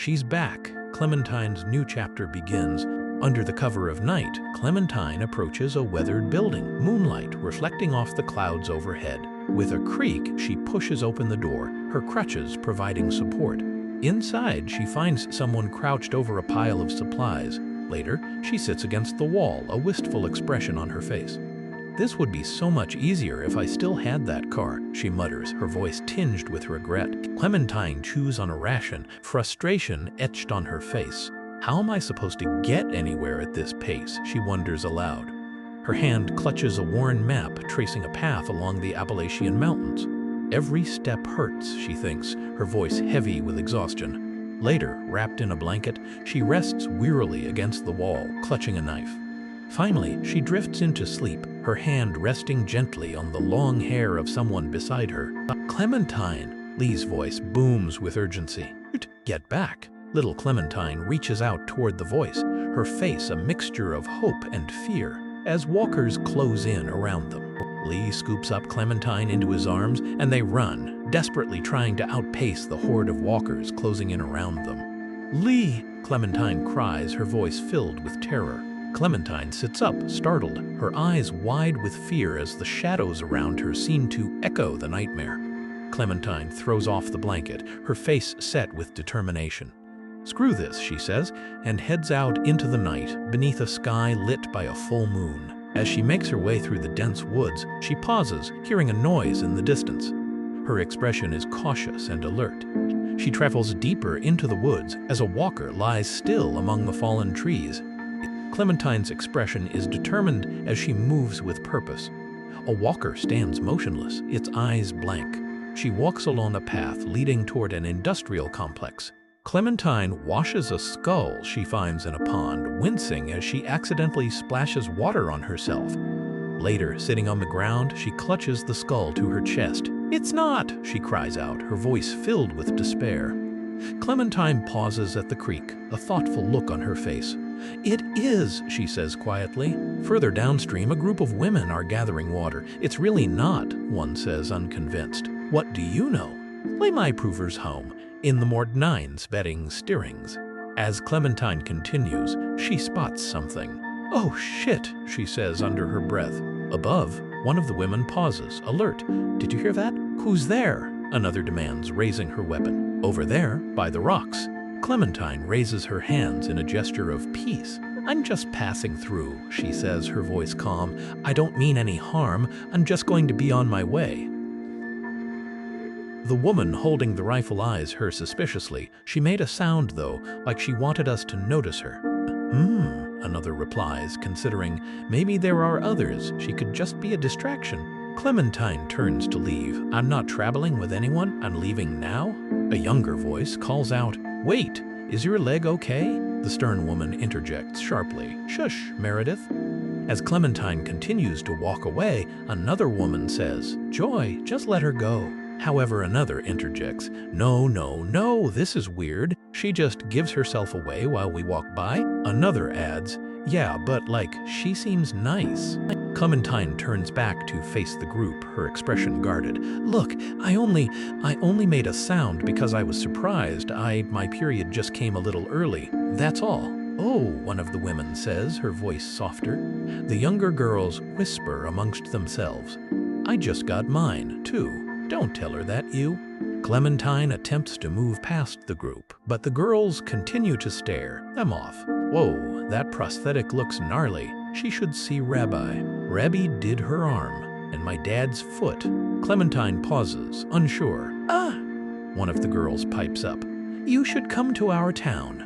She's back. Clementine's new chapter begins. Under the cover of night, Clementine approaches a weathered building, moonlight reflecting off the clouds overhead. With a creak, she pushes open the door, her crutches providing support. Inside, she finds someone crouched over a pile of supplies. Later, she sits against the wall, a wistful expression on her face. "This would be so much easier if I still had that car," she mutters, her voice tinged with regret. Clementine chews on a ration, frustration etched on her face. "How am I supposed to get anywhere at this pace?" she wonders aloud. Her hand clutches a worn map tracing a path along the Appalachian Mountains. Every step hurts, she thinks, her voice heavy with exhaustion. Later, wrapped in a blanket, she rests wearily against the wall, clutching a knife. Finally, she drifts into sleep, her hand resting gently on the long hair of someone beside her. "Clementine!" Lee's voice booms with urgency. "Get back!" Little Clementine reaches out toward the voice, her face a mixture of hope and fear, as walkers close in around them. Lee scoops up Clementine into his arms, and they run, desperately trying to outpace the horde of walkers closing in around them. "Lee!" Clementine cries, her voice filled with terror. Clementine sits up, startled, her eyes wide with fear as the shadows around her seem to echo the nightmare. Clementine throws off the blanket, her face set with determination. "Screw this," she says, and heads out into the night beneath a sky lit by a full moon. As she makes her way through the dense woods, she pauses, hearing a noise in the distance. Her expression is cautious and alert. She travels deeper into the woods as a walker lies still among the fallen trees. Clementine's expression is determined as she moves with purpose. A walker stands motionless, its eyes blank. She walks along a path leading toward an industrial complex. Clementine washes a skull she finds in a pond, wincing as she accidentally splashes water on herself. Later, sitting on the ground, she clutches the skull to her chest. "It's not!" she cries out, her voice filled with despair. Clementine pauses at the creek, a thoughtful look on her face. "It is," she says quietly. Further downstream, a group of women are gathering water. "It's really not," one says, unconvinced. "What do you know?" "Lay my provers home. In the Mort 9's betting stirrings." As Clementine continues, she spots something. "Oh shit," she says under her breath. Above, one of the women pauses, alert. "Did you hear that?" "Who's there?" another demands, raising her weapon. "Over there, by the rocks." Clementine raises her hands in a gesture of peace. "I'm just passing through," she says, her voice calm. "I don't mean any harm. I'm just going to be on my way." The woman holding the rifle eyes her suspiciously. "She made a sound, though, like she wanted us to notice her." Another replies, considering, "Maybe there are others. She could just be a distraction." Clementine turns to leave. "I'm not traveling with anyone. I'm leaving now." A younger voice calls out, "Wait, is your leg okay?" The stern woman interjects sharply, "Shush, Meredith." As Clementine continues to walk away, another woman says, "Joy, just let her go." However, another interjects, "No, no, no, this is weird. She just gives herself away while we walk by." Another adds, "Yeah, but like, she seems nice." Clementine turns back to face the group, her expression guarded. "Look, I only made a sound because I was surprised. My period just came a little early. That's all." "Oh," one of the women says, her voice softer. The younger girls whisper amongst themselves, "I just got mine, too. Don't tell her that, you." Clementine attempts to move past the group, but the girls continue to stare them off. "Whoa, that prosthetic looks gnarly. She should see Rabbi. Rabbi did her arm, and my dad's foot." Clementine pauses, unsure. One of the girls pipes up, "You should come to our town."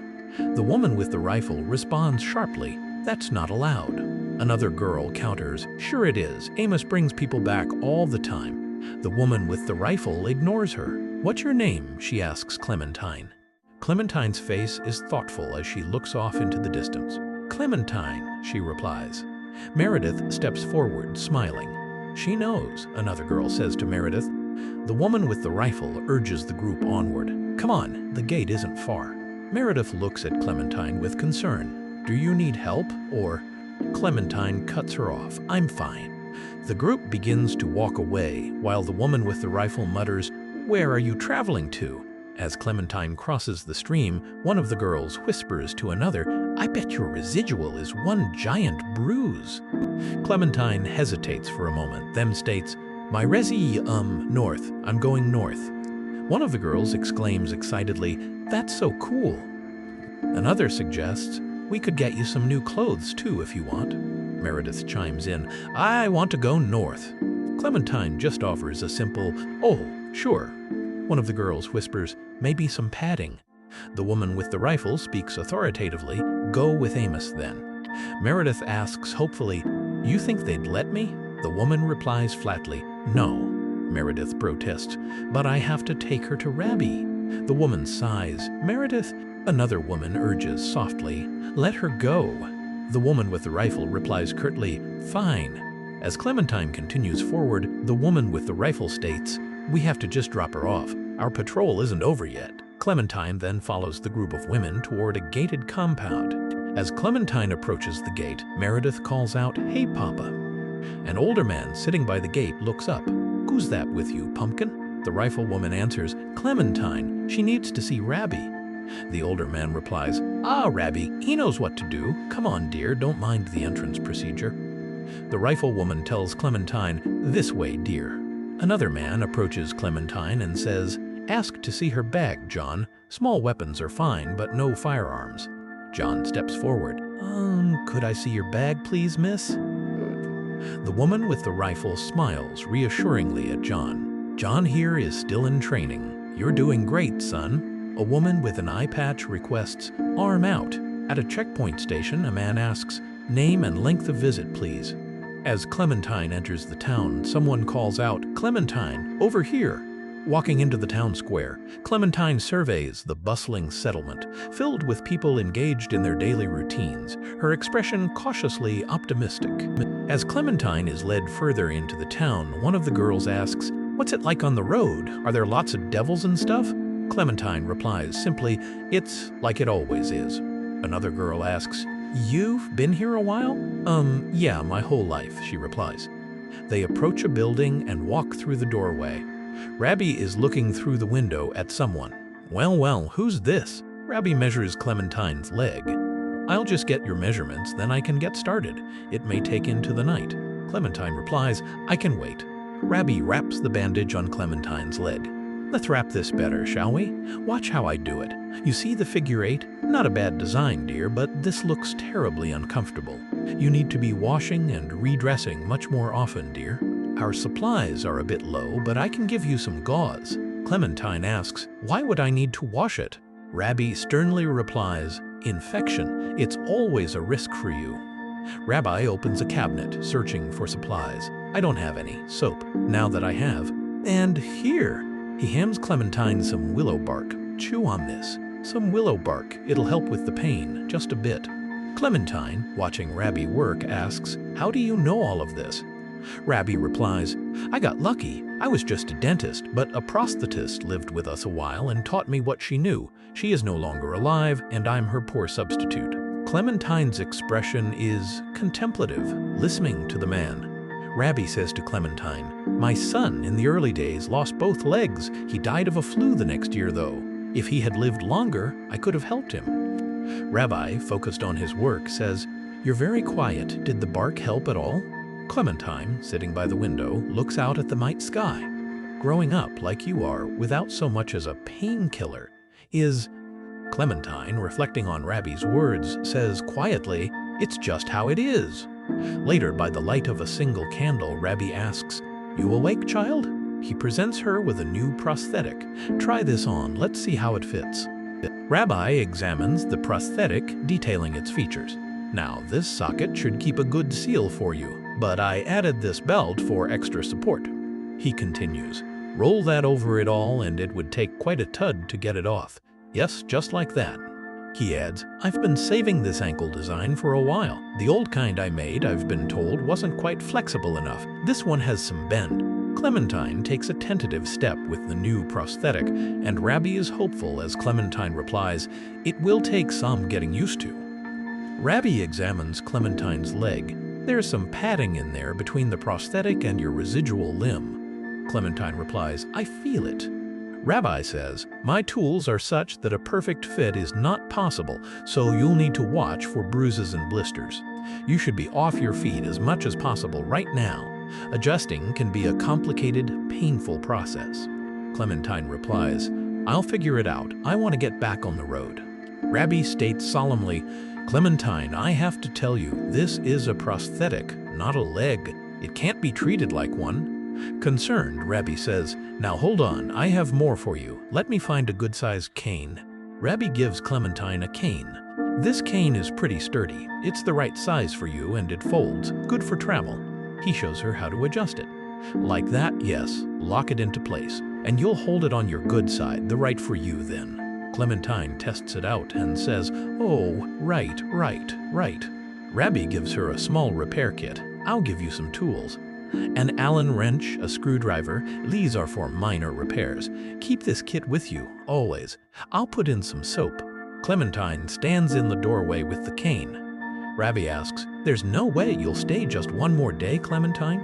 The woman with the rifle responds sharply, "That's not allowed." Another girl counters, "Sure it is. Amos brings people back all the time." The woman with the rifle ignores her. "What's your name?" she asks Clementine. Clementine's face is thoughtful as she looks off into the distance. "Clementine," she replies. Meredith steps forward, smiling. "She knows," another girl says to Meredith. The woman with the rifle urges the group onward. "Come on, the gate isn't far." Meredith looks at Clementine with concern. "Do you need help, or?" Clementine cuts her off. "I'm fine." The group begins to walk away, while the woman with the rifle mutters, "Where are you traveling to?" As Clementine crosses the stream, one of the girls whispers to another, "I bet your residual is one giant bruise." Clementine hesitates for a moment, then states, "My north. I'm going north." One of the girls exclaims excitedly, "That's so cool." Another suggests, "We could get you some new clothes too if you want." Meredith chimes in, "I want to go north." Clementine just offers a simple, "Oh, sure." One of the girls whispers, "Maybe some padding." The woman with the rifle speaks authoritatively, "Go with Amos then." Meredith asks hopefully, "You think they'd let me?" The woman replies flatly, "No." Meredith protests, "But I have to take her to Rabbi." The woman sighs, "Meredith," another woman urges softly, "let her go." The woman with the rifle replies curtly, "Fine." As Clementine continues forward, the woman with the rifle states, "We have to just drop her off. Our patrol isn't over yet." Clementine then follows the group of women toward a gated compound. As Clementine approaches the gate, Meredith calls out, "Hey, Papa." An older man sitting by the gate looks up. "Who's that with you, Pumpkin?" The riflewoman answers, "Clementine. She needs to see Rabbi." The older man replies, "Ah, Rabbi, he knows what to do. Come on, dear, don't mind the entrance procedure." The riflewoman tells Clementine, "This way, dear." Another man approaches Clementine and says, "Ask to see her bag, John. Small weapons are fine, but no firearms." John steps forward. Could I see your bag, please, miss?" The woman with the rifle smiles reassuringly at John. "John here is still in training. You're doing great, son." A woman with an eye patch requests, "Arm out." At a checkpoint station, a man asks, "Name and length of visit, please." As Clementine enters the town, someone calls out, "Clementine, over here." Walking into the town square, Clementine surveys the bustling settlement, filled with people engaged in their daily routines, her expression cautiously optimistic. As Clementine is led further into the town, one of the girls asks, "What's it like on the road? Are there lots of devils and stuff?" Clementine replies simply, "It's like it always is." Another girl asks, "You've been here a while?" Yeah, my whole life," she replies. They approach a building and walk through the doorway. Rabbi is looking through the window at someone. Well, who's this?" Rabbi measures Clementine's leg. "I'll just get your measurements, then I can get started. It may take into the night." Clementine replies, "I can wait." Rabbi wraps the bandage on Clementine's leg. "Let's wrap this better, shall we? Watch how I do it. You see the figure 8? Not a bad design, dear, but this looks terribly uncomfortable. You need to be washing and redressing much more often, dear. Our supplies are a bit low, but I can give you some gauze." Clementine asks, "Why would I need to wash it?" Rabbi sternly replies, "Infection. It's always a risk for you." Rabbi opens a cabinet, searching for supplies. "I don't have any soap. Now that I have. And here." He hands Clementine some willow bark. "Chew on this. Some willow bark. It'll help with the pain, just a bit." Clementine, watching Rabbi work, asks, "How do you know all of this?" Rabbi replies, "I got lucky. I was just a dentist, but a prosthetist lived with us a while and taught me what she knew. She is no longer alive, and I'm her poor substitute." Clementine's expression is contemplative, listening to the man. Rabbi says to Clementine, "My son in the early days lost both legs. He died of a flu the next year, though. If he had lived longer, I could have helped him." Rabbi, focused on his work, says, "You're very quiet. Did the bark help at all?" Clementine, sitting by the window, looks out at the night sky. "Growing up like you are, without so much as a painkiller, is..." Clementine, reflecting on Rabbi's words, says quietly, "It's just how it is." Later, by the light of a single candle, Rabbi asks, "You awake, child?" He presents her with a new prosthetic. "Try this on, let's see how it fits." Rabbi examines the prosthetic, detailing its features. "Now, this socket should keep a good seal for you, but I added this belt for extra support." He continues, "Roll that over it all and it would take quite a tud to get it off. Yes, just like that." He adds, "I've been saving this ankle design for a while. The old kind I made, I've been told, wasn't quite flexible enough. This one has some bend." Clementine takes a tentative step with the new prosthetic, and Rabbi is hopeful as Clementine replies, "It will take some getting used to." Rabbi examines Clementine's leg. "There's some padding in there between the prosthetic and your residual limb." Clementine replies, "I feel it." Rabbi says, "My tools are such that a perfect fit is not possible, so you'll need to watch for bruises and blisters. You should be off your feet as much as possible right now. Adjusting can be a complicated, painful process." Clementine replies, "I'll figure it out. I want to get back on the road." Rabbi states solemnly, "Clementine, I have to tell you, this is a prosthetic, not a leg. It can't be treated like one." Concerned, Rabbi says, "Now hold on, I have more for you. Let me find a good-sized cane." Rabbi gives Clementine a cane. "This cane is pretty sturdy. It's the right size for you and it folds, good for travel." He shows her how to adjust it. "Like that, yes. Lock it into place, and you'll hold it on your good side, the right for you then." Clementine tests it out and says, "Oh, right. Rabbi gives her a small repair kit. "I'll give you some tools. An Allen wrench, a screwdriver, these are for minor repairs. Keep this kit with you, always. I'll put in some soap." Clementine stands in the doorway with the cane. Rabbi asks, "There's no way you'll stay just one more day, Clementine?"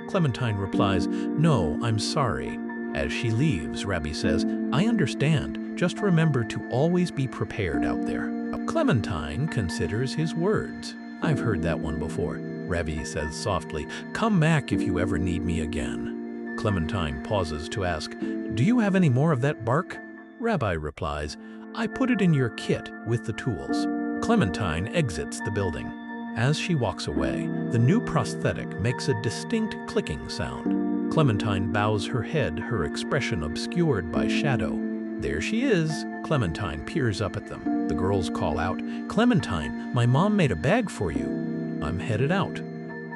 Clementine replies, "No, I'm sorry." As she leaves, Rabbi says, "I understand. Just remember to always be prepared out there." Clementine considers his words. "I've heard that one before." Rabbi says softly, "Come back if you ever need me again." Clementine pauses to ask, "Do you have any more of that bark?" Rabbi replies, "I put it in your kit with the tools." Clementine exits the building. As she walks away, the new prosthetic makes a distinct clicking sound. Clementine bows her head, her expression obscured by shadow. There she is. Clementine peers up at them. The girls call out, "Clementine, my mom made a bag for you." "I'm headed out."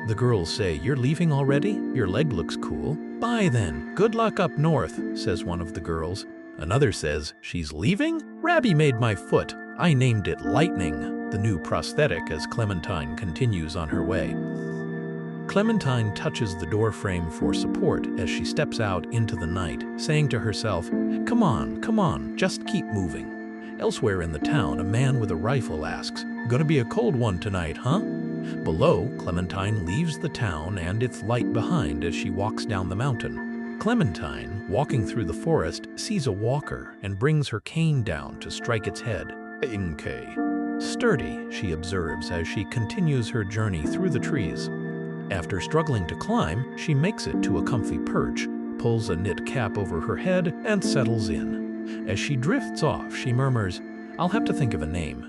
The girls say, "You're leaving already? Your leg looks cool." "Bye then. Good luck up north," says one of the girls. Another says, "She's leaving? Rabbi made my foot. I named it Lightning," the new prosthetic, as Clementine continues on her way. Clementine touches the door frame for support as she steps out into the night, saying to herself, come on, just keep moving." Elsewhere in the town, a man with a rifle asks, "Gonna be a cold one tonight, huh?" Below, Clementine leaves the town and its light behind as she walks down the mountain. Clementine, walking through the forest, sees a walker and brings her cane down to strike its head. "Okay. Sturdy," she observes as she continues her journey through the trees. After struggling to climb, she makes it to a comfy perch, pulls a knit cap over her head, and settles in. As she drifts off, she murmurs, "I'll have to think of a name."